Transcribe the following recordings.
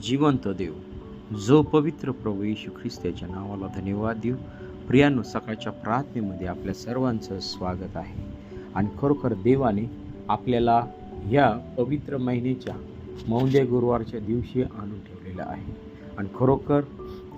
जिवंत देव, जो पवित्र प्रभू येशू ख्रिस्ताच्या नावाला धन्यवाद देऊ. प्रियांनो, सकाळच्या प्रार्थनेमध्ये आपल्या सर्वांचं स्वागत आहे. आणि खरोखर देवाने आपल्याला ह्या पवित्र महिन्याच्या मौंदे गुरुवारच्या दिवशी आणून ठेवलेलं आहे. आणि खरोखर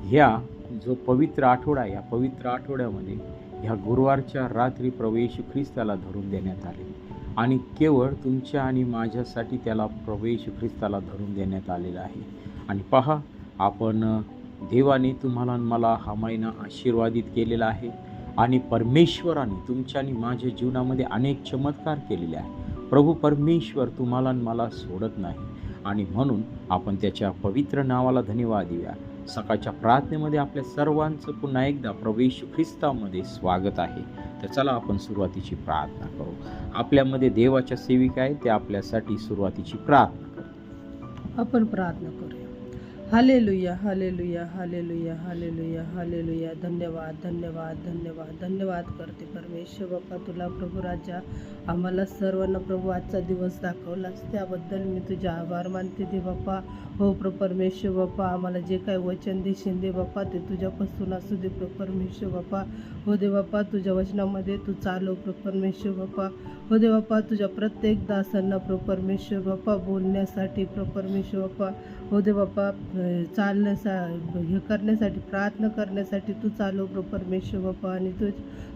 ह्या जो पवित्र आठवडा, या पवित्र आठवड्यामध्ये ह्या गुरुवारच्या रात्री प्रभू येशू ख्रिस्ताला धरून देण्यात आले. आणि केवळ तुमच्या आणि माझ्यासाठी त्याला प्रभू येशू ख्रिस्ताला धरून देण्यात आलेला आहे. आणि पहा, आपण देवाने तुम्हाला आणि मला हा महिना आशीर्वादित केलेला आहे. आणि परमेश्वराने तुमच्या आणि माझ्या जीवनामध्ये अनेक चमत्कार केलेले आहे. प्रभू परमेश्वर तुम्हाला आणि मला सोडत नाही. आणि म्हणून आपण त्याच्या पवित्र नावाला धन्यवाद देऊया. सकाळच्या प्रार्थनेमध्ये आपल्या सर्वांचं पुन्हा एकदा प्रभू येशू ख्रिस्तामध्ये स्वागत आहे. तर चला आपण सुरुवातीची प्रार्थना करू. आपल्यामध्ये देवाच्या सेविका आहे, ते आपल्यासाठी सुरुवातीची प्रार्थना करतो. आपण प्रार्थना करूया. Hallelujah, hallelujah, hallelujah, hallelujah, hallelujah. धन्यवाद, धन्यवाद, धन्यवाद, धन्यवाद करते परमेश्वर बाप्पा तुला. प्रभू राजा, आम्हाला सर्वांना प्रभू आजचा दिवस दाखवलास त्याबद्दल मी तुझे आभार मानते दे बाप्पा. हो परमेश्वर बाप्पा, आम्हाला जे काही वचन देशील दे बाप्पा, ते तुझ्यापासून असू दे परमेश्वर बाप्पा. हो दे बाप्पा, तुझ्या वचनामध्ये तू चालव परमेश्वर बाप्पा. हो दे बाप्पा, तुझ्या प्रत्येक दासांना परमेश्वर बाप्पा बोलण्यासाठी परमेश्वर बाप्पा. हो दे बाप्पा, हे करण्यासाठी, प्रार्थना करण्यासाठी तू चालव परमेश्वर बाप्पा. आणि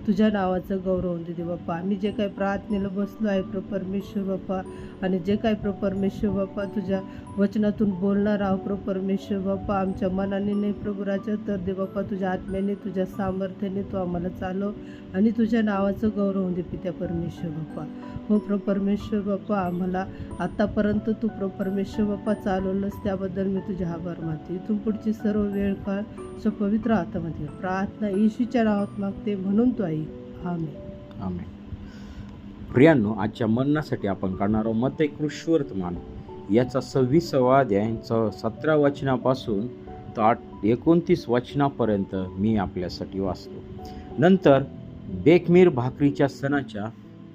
तुझ्या नावाचं गौरव दे बाप्पा. आम्ही जे काही प्रार्थनेला बसलो आहे परमेश्वर बाप्पा, आणि जे काही परमेश्वर बाप्पा तुझ्या वचनातून बोलणार आहोत परमेश्वर बाप्पा, आमच्या मनाने नाही प्रभू राजा, तर दे बाप्पा तुझ्या आत्म्याने, तुझ्या सामर्थ्याने तू आम्हाला चालव. आणि तुझ्या नावाचं गौरव दे पित्या परमेश्वर बाप्पा. हो परमेश्वर बाप्पा, आम्हाला आत्तापर्यंत तू परमेश्वर बाप्पा चालवलंस त्याबद्दल मी तुझे आभार मानते. इथून पुढची सर्व वेळ काळ पवित्र हातामध्ये प्रार्थना येशूच्या नावात मागते, म्हणून तू ऐक. आमेन. आमेन. प्रियांनो, आजच्या मननासाठी आपण काढणार आहोत मत्ती कृष्णवर्तमान याचा 26वा अध्यायाचा 17 वचनापासून तर 29 वचनापर्यंत मी आपल्यासाठी वाचतो. नंतर बेखमीर भाकरीच्या सणाच्या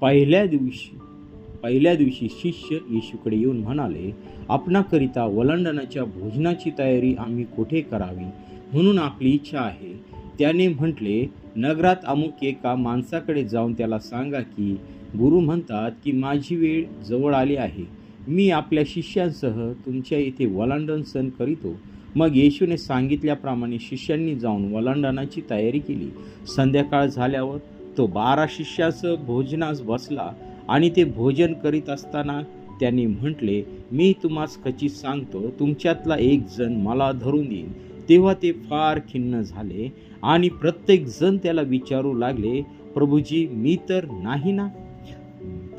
पहिल्या दिवशी शिष्य येशूकडे येऊन म्हणाले, आपणाकरिता वलांडणाच्या भोजनाची तयारी आम्ही कुठे करावी, म्हणून आपली इच्छा आहे. त्याने म्हटले, नगरात अमुक एका माणसाकडे जाऊन त्याला सांगा की गुरु म्हणतात की माझी वेळ जवळ आली आहे. मी आपल्या शिष्यांसह तुमच्या इथे वलांडण सण करीतो. मग येशूने सांगितल्याप्रमाणे शिष्यांनी जाऊन वलांडणाची तयारी केली. संध्याकाळ झाल्यावर तो 12 शिष्यासह भोजनास बसला. आणि ते भोजन करीत असताना त्यांनी म्हटले, मी तुम्हास खचित सांगतो, तुमच्यातला एक जण मला धरून देईल. तेव्हा ते फार खिन्न झाले आणि प्रत्येक जण त्याला विचारू लागले, प्रभूजी, मी तर नाही ना?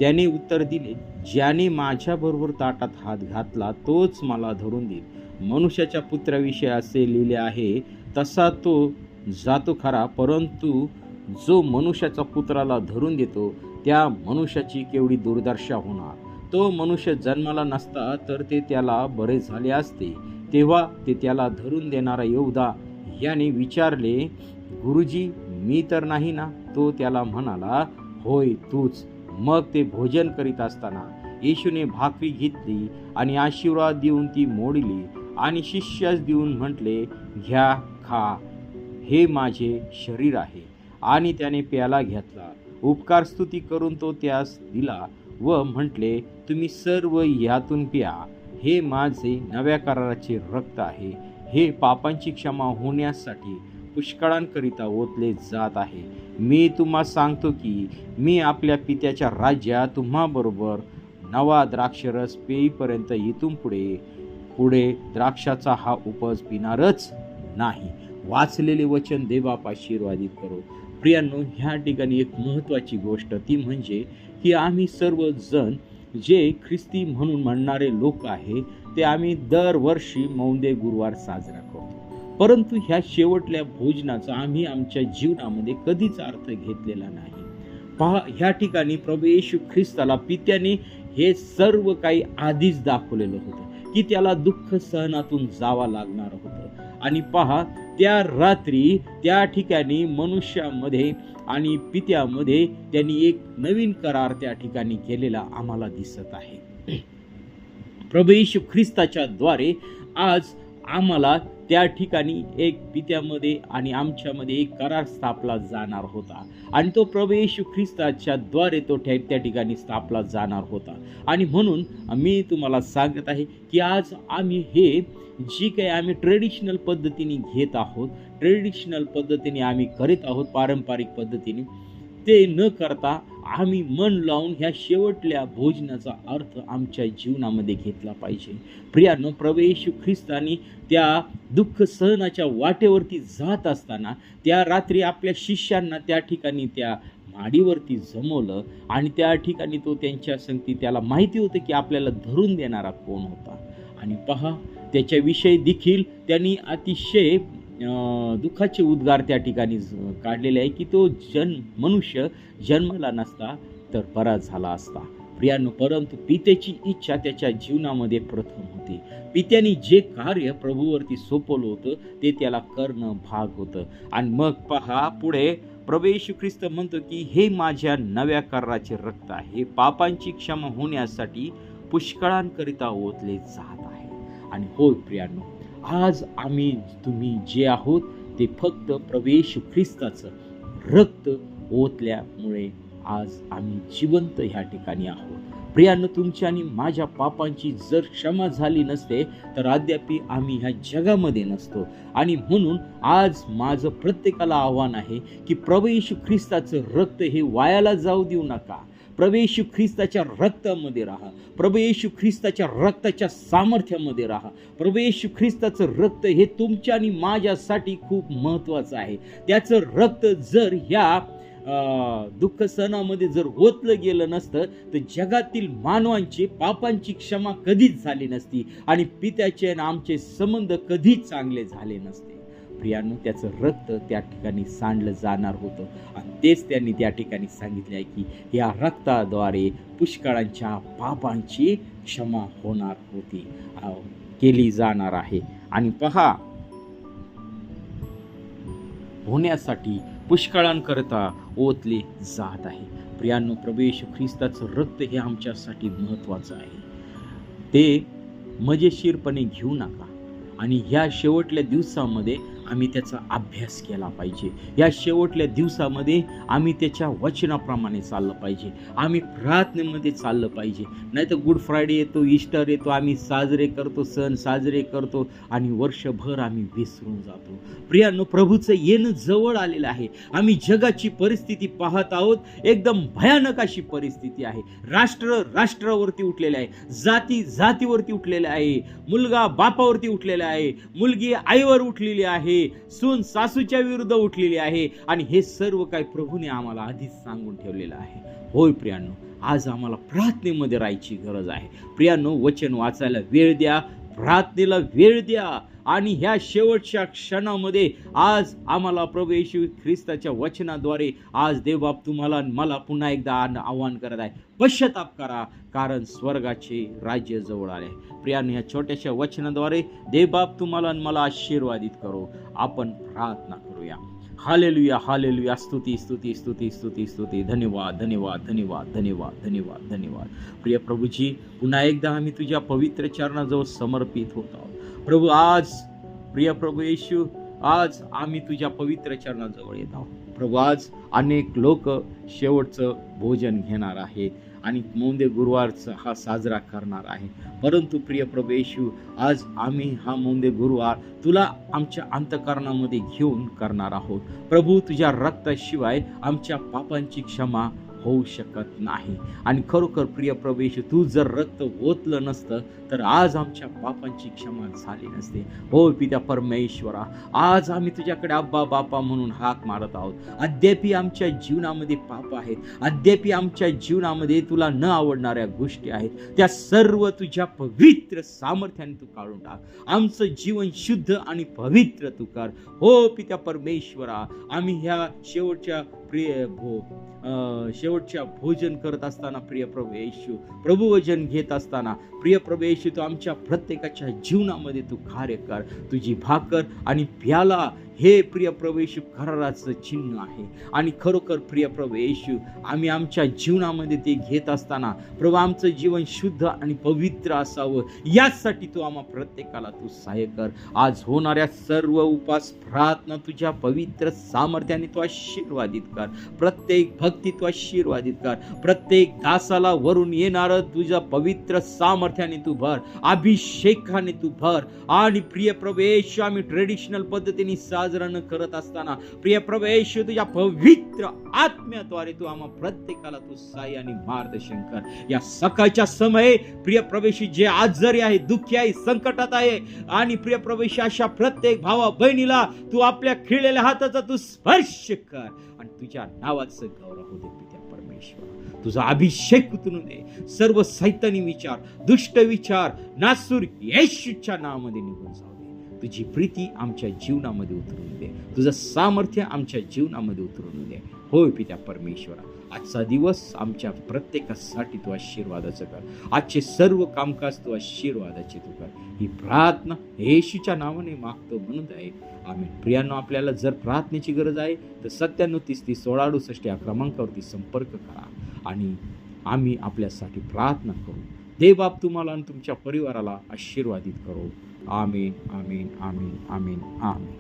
त्याने उत्तर दिले, ज्याने माझ्याबरोबर ताटात हात घातला तोच मला धरून देईल. मनुष्याच्या पुत्राविषयी असे लिहिले आहे, तसा तो जातो खरा, परंतु जो मनुष्याच्या पुत्राला धरून देतो त्या मनुष्याची केवढी दुर्दशा होणार. तो मनुष्य जन्माला नसता तर ते त्याला बरे झाले असते. तेव्हा ते त्याला धरून देणारा यहूदा याने विचारले, गुरुजी, मी तर नाही ना? तो त्याला म्हणाला, होय, तूच. मग ते भोजन करीत असताना येशूने भाकरी घेतली आणि आशीर्वाद देऊन ती मोडली आणि शिष्यास देऊन म्हटले, घ्या, खा, हे माझे शरीर आहे. आणि त्याने प्याला घेतला, उपकार स्तुती करून तो त्यास दिला व म्हटले, तुम्ही सर्व यातून प्या, हे माझे नव्या कराराचे रक्त आहे. हे पापांची क्षमा होण्यासाठी पुष्कळांकरिता ओतले जात आहे. मी तुम्हा सांगतो की मी आपल्या पित्याच्या राज्यात तुम्हाबरोबर नवा द्राक्षरस पेईपर्यंत इथून पुढे द्राक्षाचा हा उपज पिणारच नाही. वाचलेले वचन देवाप आशीर्वादित करो. प्रियांनो, ह्या ठिकाणी एक महत्त्वाची गोष्ट ती म्हणजे की आम्ही सर्वजण जे ख्रिस्ती म्हणून म्हणणारे लोक आहे ते आम्ही दरवर्षी मौंदे गुरुवार साजरा करतो. परंतु ह्या शेवटल्या भोजनाचा आम्ही आमच्या जीवनामध्ये कधीच अर्थ घेतलेला नाही. पहा, ह्या ठिकाणी प्रभू येशू ख्रिस्ताला पित्याने हे सर्व काही आधीच दाखवलेलं होतं की त्याला दुःख सहनातून जावा लागणार होतं. आणि पहा, त्या रात्री त्या ठिकाणी मनुष्यामध्ये आणि पित्यामध्ये त्यांनी एक नवीन करार त्या ठिकाणी केलेला आम्हाला दिसत आहे. प्रभू येशू ख्रिस्ताच्या द्वारे आज आम्हाला त्या ठिकाणी एक पित्यामध्ये आणि आमच्यामध्ये एक करार स्थापला जाणार होता आणि तो प्रभू येशू ख्रिस्ताच्या द्वारे तो त्या ठिकाणी स्थापला जाणार होता. आणि म्हणून मी तुम्हाला सांगत आहे की आज आम्ही हे जी काही आम्ही ट्रेडिशनल पद्धतीने घेत आहोत, ट्रेडिशनल पद्धतीने आम्ही करीत आहोत, पारंपरिक पद्धतीने, ते न करता आम्ही मन लावून ह्या शेवटल्या भोजनाचा अर्थ आमच्या जीवनामध्ये घेतला पाहिजे. प्रियानो, प्रभू येशू ख्रिस्तानी त्या दुःख सहनाच्या वाटेवरती जात असताना त्या रात्री आपल्या शिष्यांना त्या ठिकाणी त्या माडीवरती जमवलं आणि त्या ठिकाणी तो त्यांच्या संगती, त्याला माहिती होतं की आपल्याला धरून देणारा कोण होता. आणि पहा, त्याच्याविषयी देखील त्यांनी अतिशय दुःखाचे उद्गार त्या ठिकाणी काढलेले आहे की तो मनुष्य जन्मला नसता तर बरा झाला असता. प्रियानो, परंतु पित्याची इच्छा त्याच्या जीवनामध्ये प्रथम होती. पित्याने जे कार्य प्रभूवरती सोपवलं होतं ते त्याला करणं भाग होतं. आणि मग पहा पुढे प्रभू येशू ख्रिस्त म्हणतो की हे माझ्या नव्या कराराचे रक्त आहे, हे पापांची क्षमा होण्यासाठी पुष्कळांकरिता ओतले जात आहे. आणि होय प्रियानो, आज आम्ही तुम्ही जे आहोत ते फक्त प्रभू येशू ख्रिस्ताचं रक्त ओतल्यामुळे आज आम्ही जिवंत ह्या ठिकाणी आहोत. प्रियानो, तुमच्या आणि माझ्या पापांची जर क्षमा झाली नसते तर अद्याप आम्ही ह्या जगामध्ये नसतो. आणि म्हणून आज माझं प्रत्येकाला आव्हान आहे की प्रभू येशू ख्रिस्ताचं रक्त हे वायाला जाऊ देऊ नका. प्रभू येशू ख्रिस्ताच्या रक्तामध्ये राहा. प्रभू येशू ख्रिस्ताच्या रक्ताच्या सामर्थ्यामध्ये राहा. प्रभू येशू ख्रिस्ताचं रक्त हे तुमच्या आणि माझ्यासाठी खूप महत्त्वाचं आहे. त्याचं रक्त जर ह्या दुःख सणामध्ये जर ओतलं गेलं नसतं तर जगातील मानवांची पापांची क्षमा कधीच झाली नसती आणि पित्याचे आणि आमचे संबंध कधीच चांगले झाले नसते. प्रियानो, त्याचं रक्त त्या ठिकाणी सांडलं जाणार होतं आणि तेच त्यांनी त्या ठिकाणी सांगितले आहे की या रक्ताद्वारे पुष्कळांच्या पापांची क्षमा होणार होती, केली जाणार आहे. आणि पहा, होण्यासाठी पुष्कळांकरता ओतले जात आहे. प्रियानो, प्रभू येशू ख्रिस्ताचं रक्त हे आमच्यासाठी महत्त्वाचं आहे. ते मजेशीरपणे घेऊ नका. आणि ह्या शेवटल्या दिवसामध्ये आम्ही त्याचा अभ्यास केला पाहिजे. या शेवटल्या दिवसामध्ये आम्ही त्याच्या वचनाप्रमाणे चाललं पाहिजे. आम्ही प्रार्थनेमध्ये चाललं पाहिजे. नाही तर गुड फ्रायडे येतो, ईस्टर येतो, आम्ही साजरे करतो, सण साजरे करतो आणि वर्षभर आम्ही विसरून जातो. प्रियानो, प्रभूचं येणं जवळ आलेलं आहे. आम्ही जगाची परिस्थिती पाहत आहोत, एकदम भयानक अशी परिस्थिती आहे. राष्ट्रावरती उठलेले आहे, जाती जातीवरती उठलेले आहे, मुलगा बापावरती उठलेला आहे, मुलगी आईवर उठलेली आहे, सून सासूच्या विरुद्ध उठलेली आहे. आणि हे सर्व काही प्रभूने आम्हाला आधीच सांगून ठेवलेलं आहे. होय प्रियानो, आज आम्हाला प्रार्थनेमध्ये राहायची गरज आहे. प्रियानो, वचन वाचायला वेळ द्या, प्रार्थनेला वेळ द्या. आणि ह्या शेवटच्या क्षणामध्ये आज आम्हाला प्रभू येशू ख्रिस्ताच्या वचनाद्वारे आज देवबाप तुम्हाला आणि मला पुन्हा एकदा आवाहन करत आहे, पश्चाताप करा, कारण स्वर्गाचे राज्य जवळ आले. प्रियानो, ह्या छोट्याशा वचनाद्वारे देवबाप तुम्हाला आणि मला आशीर्वादित करो. आपण प्रार्थना करूया. Hallelujah, hallelujah. स्तुती स्तुती स्तुती स्तुती स्तुती. धन्यवाद, धन्यवाद, धन्यवाद, धन्यवाद, धन्यवाद, धन्यवाद. प्रिय प्रभूजी, पुन्हा एकदा आम्ही तुझ्या पवित्र चरणाजवळ समर्पित होत आहोत. प्रभू, आज प्रिय प्रभू येशू, आज आम्ही तुझ्या पवित्र चरणाजवळ येत आहोत. प्रभू, आज अनेक लोक शेवटचं भोजन घेणार आहेत आणि मौंदे गुरुवारचा हा साजरा करणार आहे. परंतु प्रिय प्रभू येशू, आज आम्ही हा मौंदे गुरुवार तुला आमच्या अंतःकरणामध्ये घेऊन करणार आहोत. प्रभू, तुझ्या रक्ताशिवाय आमच्या पापांची क्षमा होऊ शकत नाही. आणि खरोखर प्रिय प्रभू येशू, तू जर रक्त ओतलं नसतं तर आज आमच्या पापांची क्षमा झाली नसते. हो पित्या परमेश्वरा, आज आम्ही तुझ्याकडे अब्बा बापा म्हणून हाक मारत आहोत. अद्यापी आमच्या जीवनामध्ये पाप आहेत, अद्यापी आमच्या जीवनामध्ये तुला न आवडणाऱ्या गोष्टी आहेत. त्या सर्व तुझ्या पवित्र सामर्थ्याने तू काढून टाक. आमचं जीवन शुद्ध आणि पवित्र तू कर. हो पित्या परमेश्वरा, आम्ही ह्या शेवटच्या शेवटच्या भोजन करत असताना प्रिय प्रभू येशू, प्रभुवचन घेत असताना प्रिय प्रभू येशू, तू आमच्या प्रत्येकाच्या जीवनामध्ये तू कार्य कर. तुझी भाकर आणि प्याला हे प्रिय प्रभू येशू कराराचं चिन्ह आहे. आणि खरोखर प्रिय प्रभू येशू, आम्ही आमच्या जीवनामध्ये ते घेत असताना प्रभू आमचं जीवन शुद्ध आणि पवित्र असावं, यासाठी तू आम्हा प्रत्येकाला तू सहाय्य कर. आज होणाऱ्या सर्व उपास प्रार्थना तुझ्या पवित्र सामर्थ्याने तू आशीर्वादित कर. प्रत्येक भक्ती तू आशीर्वादित कर. प्रत्येक दासाला वरून येणारं तुझ्या पवित्र सामर्थ्याने तू भर, अभिषेकाने तू भर. आणि प्रिय प्रभू येशू, आम्ही ट्रेडिशनल पद्धतीने साजरा न करत असताना प्रिय प्रभू येशू, तुझ्या पवित्र आत्म्याद्वारे तू आम्हा प्रत्येकाला तू सहाय्य आणि मार्गदर्शन कर. या सकाळच्या समये प्रिय प्रभू येशू, जे आजारी आहे, दुःखी आहे, संकटात आहे, आणि प्रिय प्रभू येशू, अशा प्रत्येक भावा बहिणीला तू आपल्या खिळलेल्या हाताचा तू स्पर्श कर आणि तुझ्या नावाचं गौरव होऊ दे. पित्या परमेश्वर, तुझा अभिषेक उतरून दे. सर्व सैतानी विचार, दुष्ट विचार नासूर येशूच्या नावामध्ये निघून जाऊ दे. तुझी प्रीती आमच्या जीवनामध्ये उतरून दे. तुझं सामर्थ्य आमच्या जीवनामध्ये उतरून दे. होय पित्या परमेश्वरा, आजचा दिवस आमच्या प्रत्येकासाठी तू आशीर्वादाचं कर. आजचे सर्व कामकाज तू आशीर्वादाचे तू कर. ही प्रार्थना येशूच्या नावाने मागतो म्हणून आहे. आम्ही प्रियांनो, आपल्याला जर प्रार्थनेची गरज आहे तर 97 30 16 68 या क्रमांकावरती संपर्क करा आणि आम्ही आपल्यासाठी प्रार्थना करू. देवबाप तुम्हाला आणि तुमच्या परिवाराला आशीर्वादित करो. आमीन, आमीन, आमीन, आमीन, आमीन.